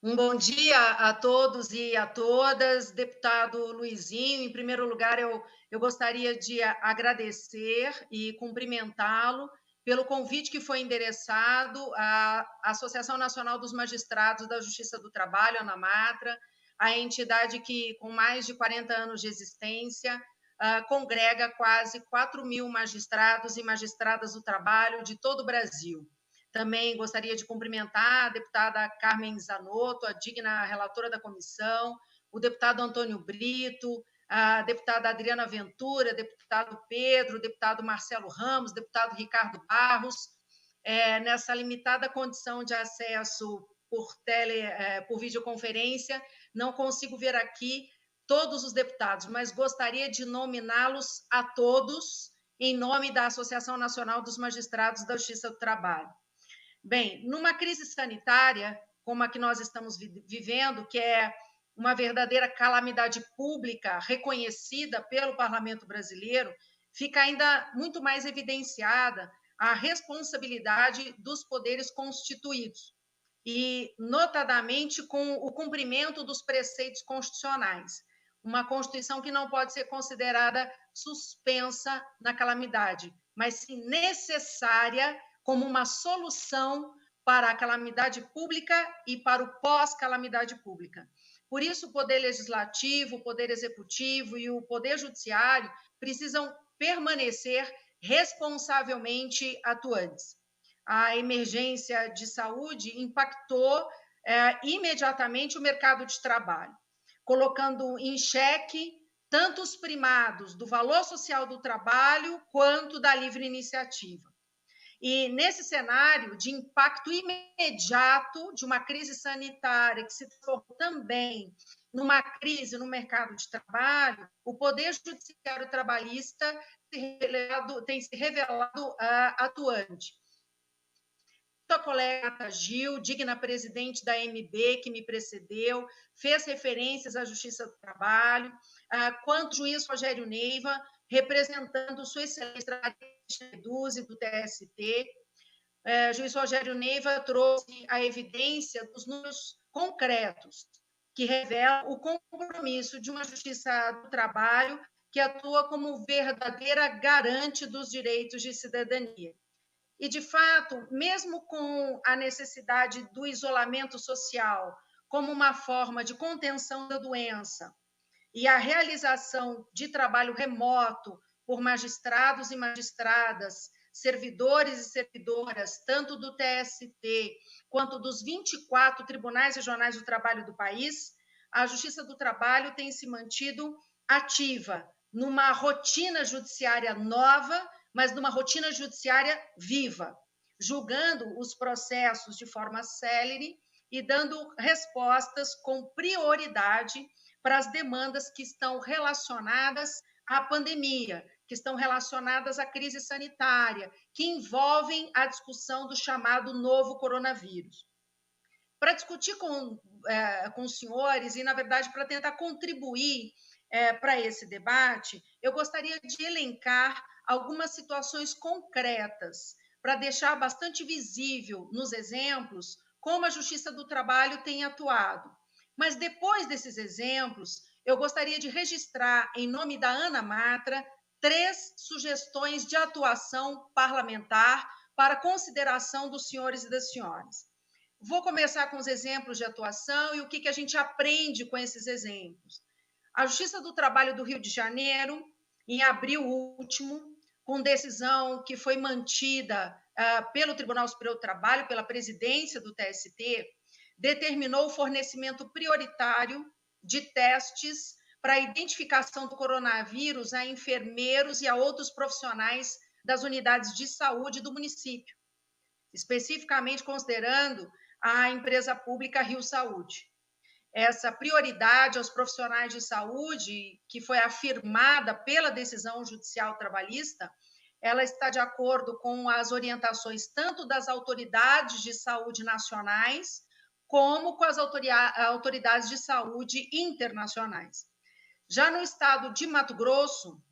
Um bom dia a todos e a todas. Deputado Luizinho, em primeiro lugar, eu gostaria de agradecer e cumprimentá-lo pelo convite que foi endereçado à Associação Nacional dos Magistrados da Justiça do Trabalho, ANAMATRA, a entidade que, com mais de 40 anos de existência, congrega quase 4.000 magistrados e magistradas do trabalho de todo o Brasil. Também gostaria de cumprimentar a deputada Carmen Zanotto, a digna relatora da comissão, o deputado Antônio Brito, a deputada Adriana Ventura, deputado Pedro, deputado Marcelo Ramos, deputado Ricardo Barros, nessa limitada condição de acesso por videoconferência, não consigo ver aqui todos os deputados, mas gostaria de nominá-los a todos em nome da Associação Nacional dos Magistrados da Justiça do Trabalho. Bem, numa crise sanitária, como a que nós estamos vivendo, que é uma verdadeira calamidade pública reconhecida pelo Parlamento brasileiro, fica ainda muito mais evidenciada a responsabilidade dos poderes constituídos, e notadamente com o cumprimento dos preceitos constitucionais. Uma Constituição que não pode ser considerada suspensa na calamidade, mas sim necessária como uma solução para a calamidade pública e para o pós-calamidade pública. Por isso, o Poder Legislativo, o Poder Executivo e o Poder Judiciário precisam permanecer responsavelmente atuantes. A emergência de saúde impactou imediatamente o mercado de trabalho, colocando em xeque tanto os primados do valor social do trabalho quanto da livre iniciativa. E nesse cenário de impacto imediato de uma crise sanitária que se tornou também numa crise no mercado de trabalho, o Poder Judiciário Trabalhista tem se revelado atuante. A colega Gil, digna presidente da MB, que me precedeu, fez referências à Justiça do Trabalho, quanto o juiz Rogério Neiva, representando sua excelência do TST. Juiz Rogério Neiva trouxe a evidência dos números concretos, que revelam o compromisso de uma Justiça do Trabalho que atua como verdadeira garante dos direitos de cidadania. E, de fato, mesmo com a necessidade do isolamento social como uma forma de contenção da doença e a realização de trabalho remoto por magistrados e magistradas, servidores e servidoras, tanto do TST quanto dos 24 tribunais regionais do trabalho do país, a Justiça do Trabalho tem se mantido ativa numa rotina judiciária nova, mas numa rotina judiciária viva, julgando os processos de forma célere e dando respostas com prioridade para as demandas que estão relacionadas à pandemia, que estão relacionadas à crise sanitária, que envolvem a discussão do chamado novo coronavírus. Para discutir com os senhores e, na verdade, para tentar contribuir para esse debate, eu gostaria de elencar algumas situações concretas para deixar bastante visível nos exemplos como a Justiça do Trabalho tem atuado. Mas depois desses exemplos, eu gostaria de registrar, em nome da ANAMATRA, 3 sugestões de atuação parlamentar para consideração dos senhores e das senhoras. Vou começar com os exemplos de atuação e o que a gente aprende com esses exemplos. A Justiça do Trabalho do Rio de Janeiro, em abril último, com decisão que foi mantida pelo Tribunal Superior do Trabalho, pela presidência do TST, determinou o fornecimento prioritário de testes para a identificação do coronavírus a enfermeiros e a outros profissionais das unidades de saúde do município, especificamente considerando a empresa pública Rio Saúde. Essa prioridade aos profissionais de saúde, que foi afirmada pela decisão judicial trabalhista, ela está de acordo com as orientações tanto das autoridades de saúde nacionais, como com as autoridades de saúde internacionais. Já no estado de Mato Grosso,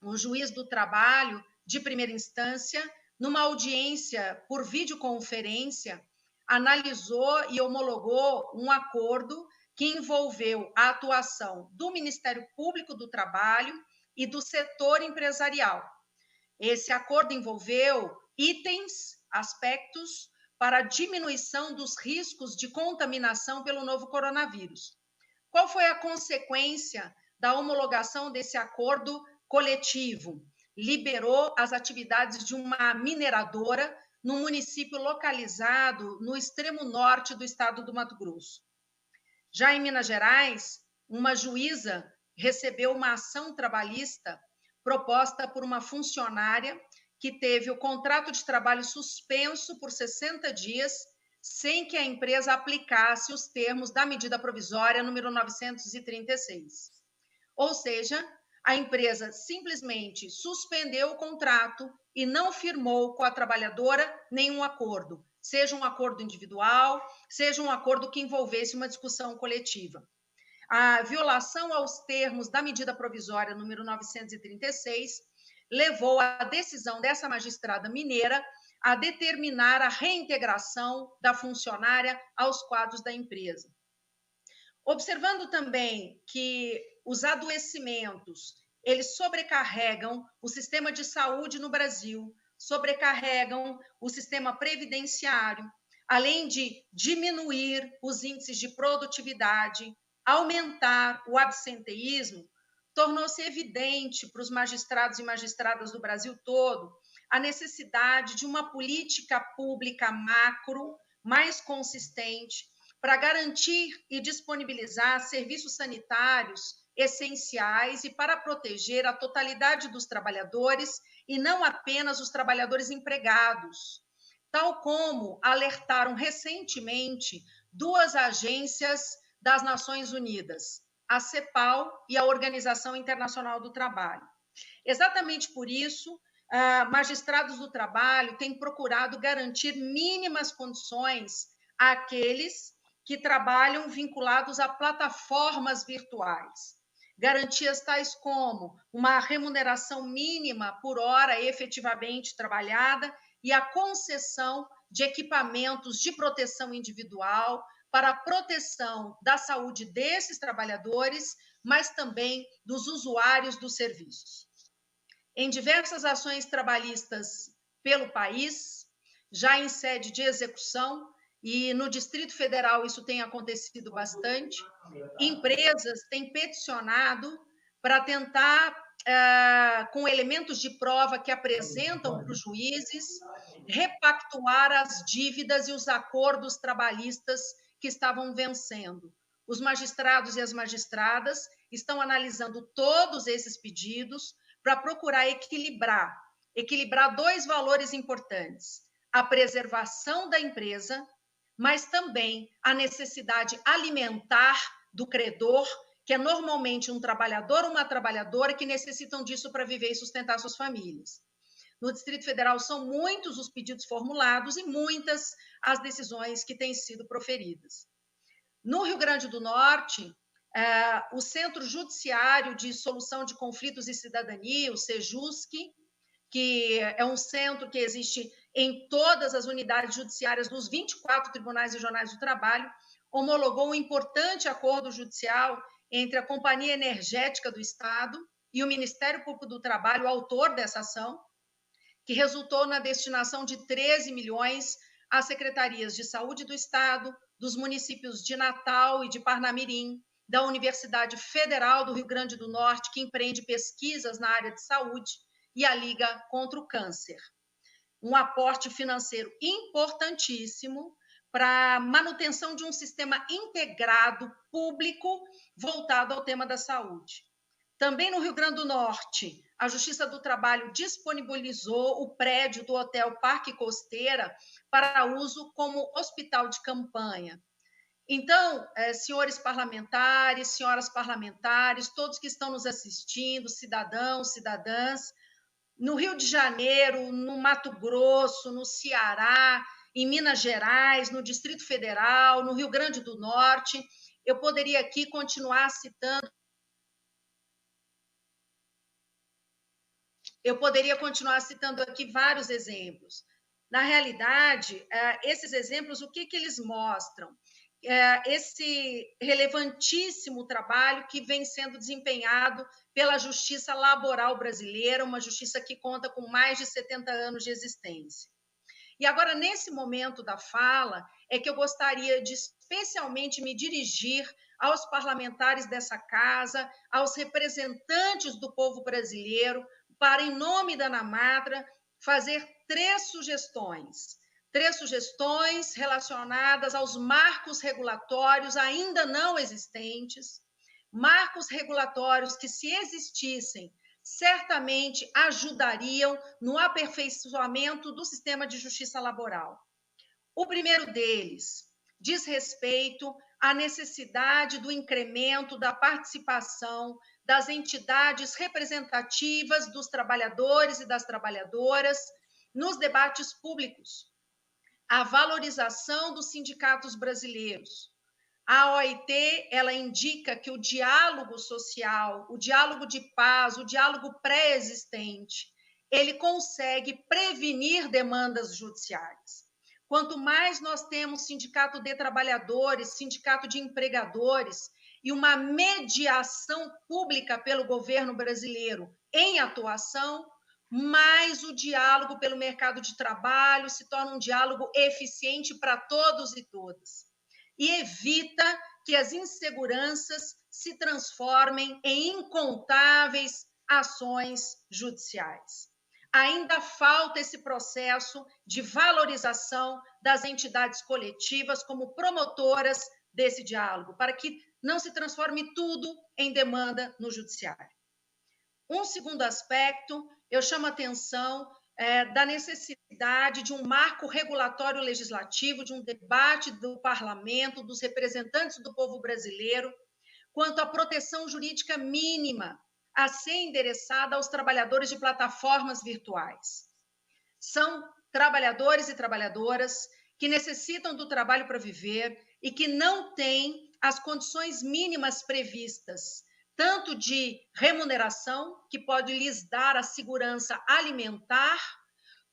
o juiz do trabalho, de primeira instância, numa audiência por videoconferência, analisou e homologou um acordo que envolveu a atuação do Ministério Público do Trabalho e do setor empresarial. Esse acordo envolveu itens, aspectos para a diminuição dos riscos de contaminação pelo novo coronavírus. Qual foi a consequência da homologação desse acordo coletivo? Liberou as atividades de uma mineradora no município localizado no extremo norte do estado do Mato Grosso. Já em Minas Gerais, uma juíza recebeu uma ação trabalhista proposta por uma funcionária que teve o contrato de trabalho suspenso por 60 dias, sem que a empresa aplicasse os termos da medida provisória número 936. Ou seja, a empresa simplesmente suspendeu o contrato e não firmou com a trabalhadora nenhum acordo, seja um acordo individual, seja um acordo que envolvesse uma discussão coletiva. A violação aos termos da medida provisória número 936 levou a decisão dessa magistrada mineira a determinar a reintegração da funcionária aos quadros da empresa. Observando também que os adoecimentos, eles sobrecarregam o sistema de saúde no Brasil, sobrecarregam o sistema previdenciário, além de diminuir os índices de produtividade, aumentar o absenteísmo, tornou-se evidente para os magistrados e magistradas do Brasil todo a necessidade de uma política pública macro mais consistente para garantir e disponibilizar serviços sanitários essenciais e para proteger a totalidade dos trabalhadores e não apenas os trabalhadores empregados, tal como alertaram recentemente duas agências das Nações Unidas, a CEPAL e a Organização Internacional do Trabalho. Exatamente por isso, magistrados do trabalho têm procurado garantir mínimas condições àqueles que trabalham vinculados a plataformas virtuais. Garantias tais como uma remuneração mínima por hora efetivamente trabalhada e a concessão de equipamentos de proteção individual para a proteção da saúde desses trabalhadores, mas também dos usuários dos serviços. Em diversas ações trabalhistas pelo país, já em sede de execução, e no Distrito Federal isso tem acontecido bastante, empresas têm peticionado para tentar, com elementos de prova que apresentam para os juízes, repactuar as dívidas e os acordos trabalhistas que estavam vencendo. Os magistrados e as magistradas estão analisando todos esses pedidos para procurar equilibrar dois valores importantes: a preservação da empresa, mas também a necessidade alimentar do credor, que é normalmente um trabalhador ou uma trabalhadora que necessitam disso para viver e sustentar suas famílias. No Distrito Federal são muitos os pedidos formulados e muitas as decisões que têm sido proferidas. No Rio Grande do Norte, o Centro Judiciário de Solução de Conflitos e Cidadania, o CEJUSC, que é um centro que existe em todas as unidades judiciárias dos 24 tribunais regionais do trabalho, homologou um importante acordo judicial entre a Companhia Energética do Estado e o Ministério Público do Trabalho, o autor dessa ação, que resultou na destinação de 13 milhões às secretarias de saúde do Estado, dos municípios de Natal e de Parnamirim, da Universidade Federal do Rio Grande do Norte, que empreende pesquisas na área de saúde, e a Liga contra o Câncer. Um aporte financeiro importantíssimo para a manutenção de um sistema integrado, público, voltado ao tema da saúde. Também no Rio Grande do Norte, a Justiça do Trabalho disponibilizou o prédio do Hotel Parque Costeira para uso como hospital de campanha. Então, senhores parlamentares, senhoras parlamentares, todos que estão nos assistindo, cidadãos, cidadãs, no Rio de Janeiro, no Mato Grosso, no Ceará, em Minas Gerais, no Distrito Federal, no Rio Grande do Norte, eu poderia aqui continuar citando. Eu poderia continuar citando aqui vários exemplos. Na realidade, esses exemplos, o que eles mostram? Esse relevantíssimo trabalho que vem sendo desempenhado pela justiça laboral brasileira, uma justiça que conta com mais de 70 anos de existência. E agora, nesse momento da fala, é que eu gostaria de especialmente me dirigir aos parlamentares dessa casa, aos representantes do povo brasileiro, para, em nome da Anamatra, fazer três sugestões relacionadas aos marcos regulatórios ainda não existentes, marcos regulatórios que, se existissem, certamente ajudariam no aperfeiçoamento do sistema de justiça laboral. O primeiro deles diz respeito à necessidade do incremento da participação das entidades representativas dos trabalhadores e das trabalhadoras nos debates públicos, a valorização dos sindicatos brasileiros. A OIT, ela indica que o diálogo social, o diálogo de paz, o diálogo pré-existente, ele consegue prevenir demandas judiciais. Quanto mais nós temos sindicato de trabalhadores, sindicato de empregadores e uma mediação pública pelo governo brasileiro em atuação, mais o diálogo pelo mercado de trabalho se torna um diálogo eficiente para todos e todas. E evita que as inseguranças se transformem em incontáveis ações judiciais. Ainda falta esse processo de valorização das entidades coletivas como promotoras desse diálogo, para que não se transforme tudo em demanda no judiciário. Um segundo aspecto, eu chamo a atenção da necessidade de um marco regulatório legislativo, de um debate do parlamento, dos representantes do povo brasileiro, quanto à proteção jurídica mínima a ser endereçada aos trabalhadores de plataformas virtuais. São trabalhadores e trabalhadoras que necessitam do trabalho para viver e que não têm as condições mínimas previstas, tanto de remuneração, que pode lhes dar a segurança alimentar,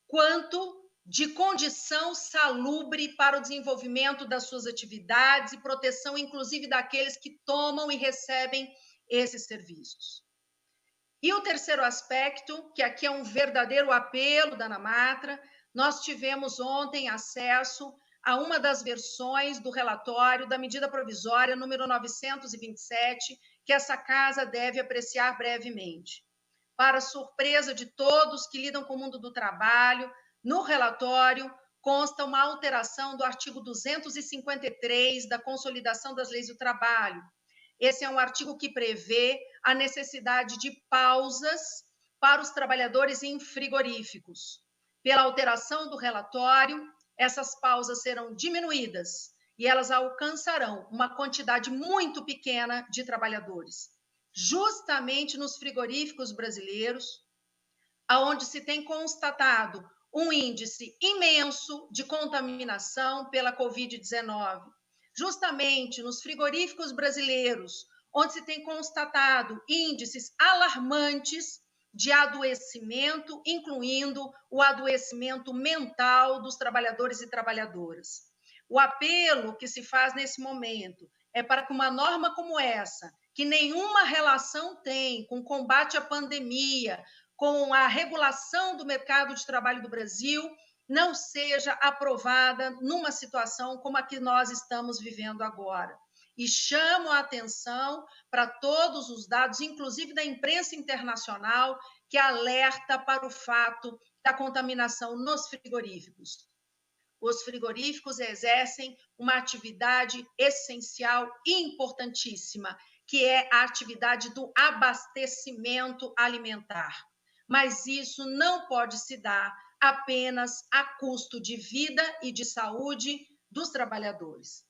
quanto de condição salubre para o desenvolvimento das suas atividades e proteção, inclusive, daqueles que tomam e recebem esses serviços. E o terceiro aspecto, que aqui é um verdadeiro apelo da Anamatra, nós tivemos ontem acesso a uma das versões do relatório da medida provisória número 927, que essa casa deve apreciar brevemente. Para surpresa de todos que lidam com o mundo do trabalho, no relatório consta uma alteração do artigo 253 da Consolidação das Leis do Trabalho. Esse é um artigo que prevê a necessidade de pausas para os trabalhadores em frigoríficos. Pela alteração do relatório, essas pausas serão diminuídas e elas alcançarão uma quantidade muito pequena de trabalhadores, justamente nos frigoríficos brasileiros, onde se tem constatado um índice imenso de contaminação pela Covid-19. Justamente nos frigoríficos brasileiros, onde se tem constatado índices alarmantes de adoecimento, incluindo o adoecimento mental dos trabalhadores e trabalhadoras. O apelo que se faz nesse momento é para que uma norma como essa, que nenhuma relação tem com o combate à pandemia, com a regulação do mercado de trabalho do Brasil, não seja aprovada numa situação como a que nós estamos vivendo agora. E chamo a atenção para todos os dados, inclusive da imprensa internacional, que alerta para o fato da contaminação nos frigoríficos. Os frigoríficos exercem uma atividade essencial e importantíssima, que é a atividade do abastecimento alimentar. Mas isso não pode se dar apenas a custo de vida e de saúde dos trabalhadores.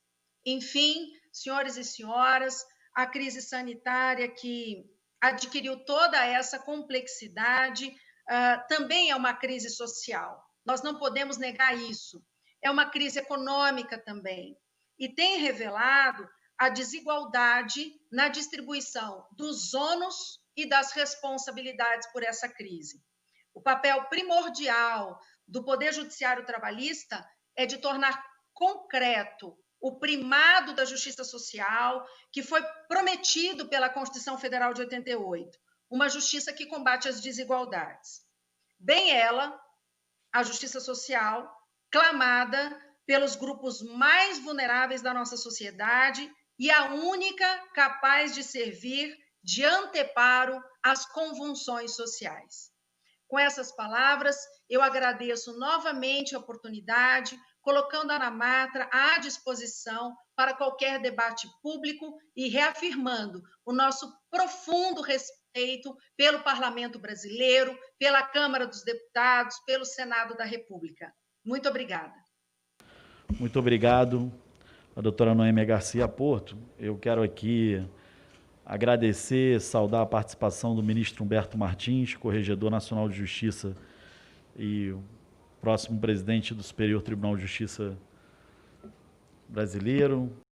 Enfim, senhores e senhoras, a crise sanitária que adquiriu toda essa complexidade também é uma crise social. Nós não podemos negar isso. É uma crise econômica também. E tem revelado a desigualdade na distribuição dos ônus e das responsabilidades por essa crise. O papel primordial do Poder Judiciário Trabalhista é de tornar concreto o primado da justiça social que foi prometido pela Constituição Federal de 88, uma justiça que combate as desigualdades. Bem ela, a justiça social, clamada pelos grupos mais vulneráveis da nossa sociedade e a única capaz de servir de anteparo às convulsões sociais. Com essas palavras, eu agradeço novamente a oportunidade, colocando a ANAMATRA à disposição para qualquer debate público e reafirmando o nosso profundo respeito pelo Parlamento brasileiro, pela Câmara dos Deputados, pelo Senado da República. Muito obrigada. Muito obrigado, a doutora Noêmia Garcia Porto. Eu quero aqui agradecer, saudar a participação do ministro Humberto Martins, Corregedor Nacional de Justiça e próximo presidente do Superior Tribunal de Justiça brasileiro.